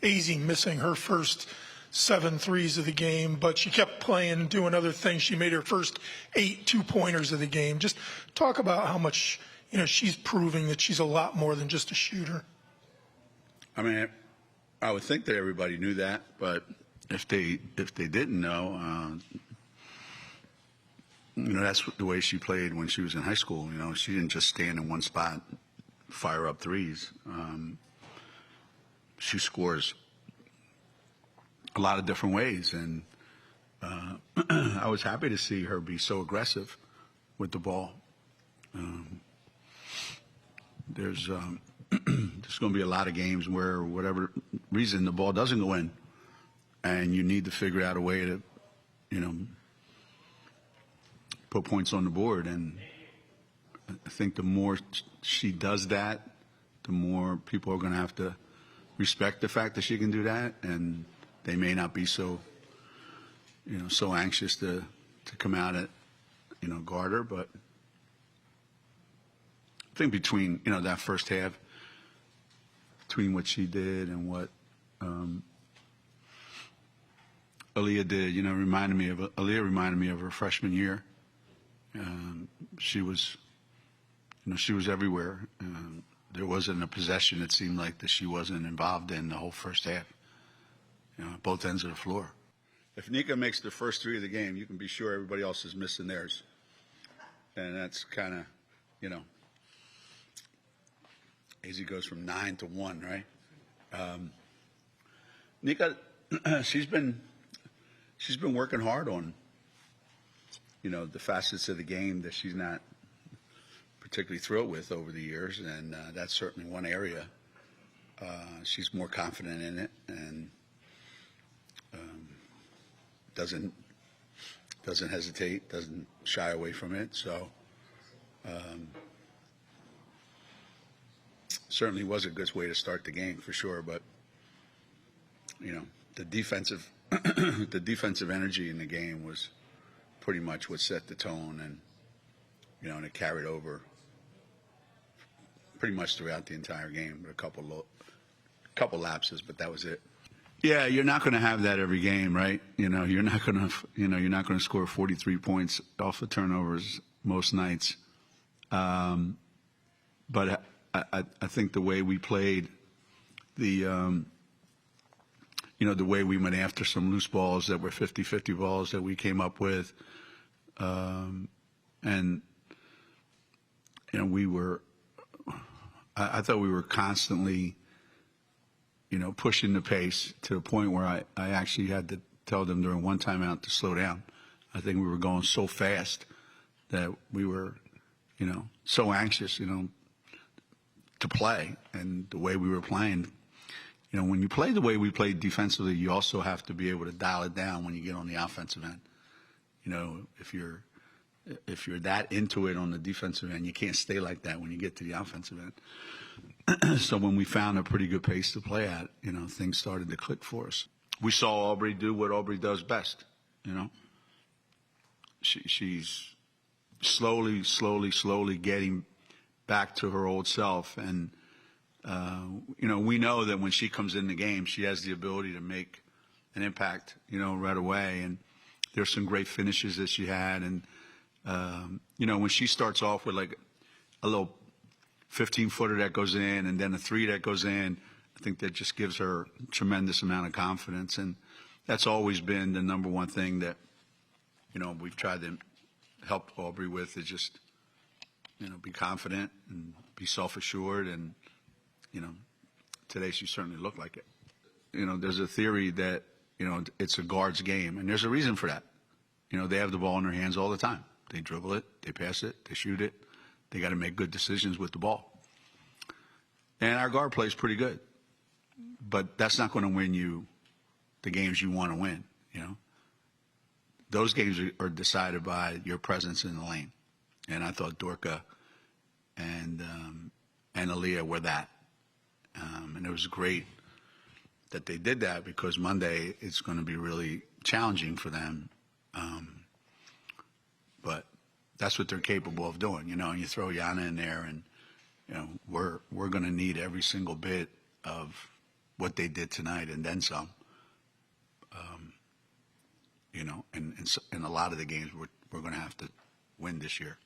Azzi missing her first 7 threes of the game, but she kept playing, doing other things. She made her first 8 two-pointers of the game. Just talk about how much, she's proving that she's a lot more than just a shooter. I mean, I would think that everybody knew that, but if they didn't know, that's the way she played when she was in high school. She didn't just stand in one spot, fire up threes. She scores a lot of different ways, and I was happy to see her be so aggressive with the ball. There's going to be a lot of games where, whatever reason, the ball doesn't go in, and you need to figure out a way to, put points on the board. And I think the more she does that, the more people are going to have to respect the fact that she can do that, and they may not be so, so anxious to come out at, guard her. But I think between, that first half, between what she did and what Aaliyah did, Aaliyah reminded me of her freshman year. She was everywhere. There wasn't a possession, it seemed like, that she wasn't involved in the whole first half. Both ends of the floor. If Nika makes the first 3 of the game, you can be sure everybody else is missing theirs. And that's kind of, Azzi goes from 9 to 1, right? Nika, she's been working hard on, the facets of the game that she's not particularly thrilled with over the years, and that's certainly one area. She's more confident in it, and doesn't hesitate, doesn't shy away from it. So certainly was a good way to start the game for sure. But the defensive the defensive energy in the game was pretty much what set the tone, and and it carried over pretty much throughout the entire game. With a couple lapses, but that was it. Yeah, you're not going to have that every game, right? You're not going to score 43 points off of turnovers most nights. But I think the way we played, the way we went after some loose balls that were 50-50 balls that we came up with, and I thought we were constantly, pushing the pace to the point where I actually had to tell them during one timeout to slow down. I think we were going so fast that we were, so anxious, to play. And the way we were playing, when you play the way we played defensively, you also have to be able to dial it down when you get on the offensive end. If you're that into it on the defensive end, you can't stay like that when you get to the offensive end. So when we found a pretty good pace to play at, things started to click for us. We saw Aubrey do what Aubrey does best. She's slowly getting back to her old self. And, we know that when she comes in the game, she has the ability to make an impact, right away. And there's some great finishes that she had. And, when she starts off with like a little 15-footer that goes in and then a 3 that goes in, I think that just gives her a tremendous amount of confidence. And that's always been the number one thing that, we've tried to help Aubrey with, is just, be confident and be self-assured. And, today she certainly looked like it. There's a theory that, it's a guard's game, and there's a reason for that. They have the ball in their hands all the time. They dribble it, they pass it, they shoot it. They got to make good decisions with the ball. And our guard plays pretty good. But that's not going to win you the games you want to win, Those games are decided by your presence in the lane. And I thought Dorka and Aaliyah were that. And it was great that they did that, because Monday it's going to be really challenging for them. But that's what they're capable of doing, and you throw Yana in there, and, we're going to need every single bit of, what they did tonight and then some. You know, and a lot of the games we're going to have to win this year.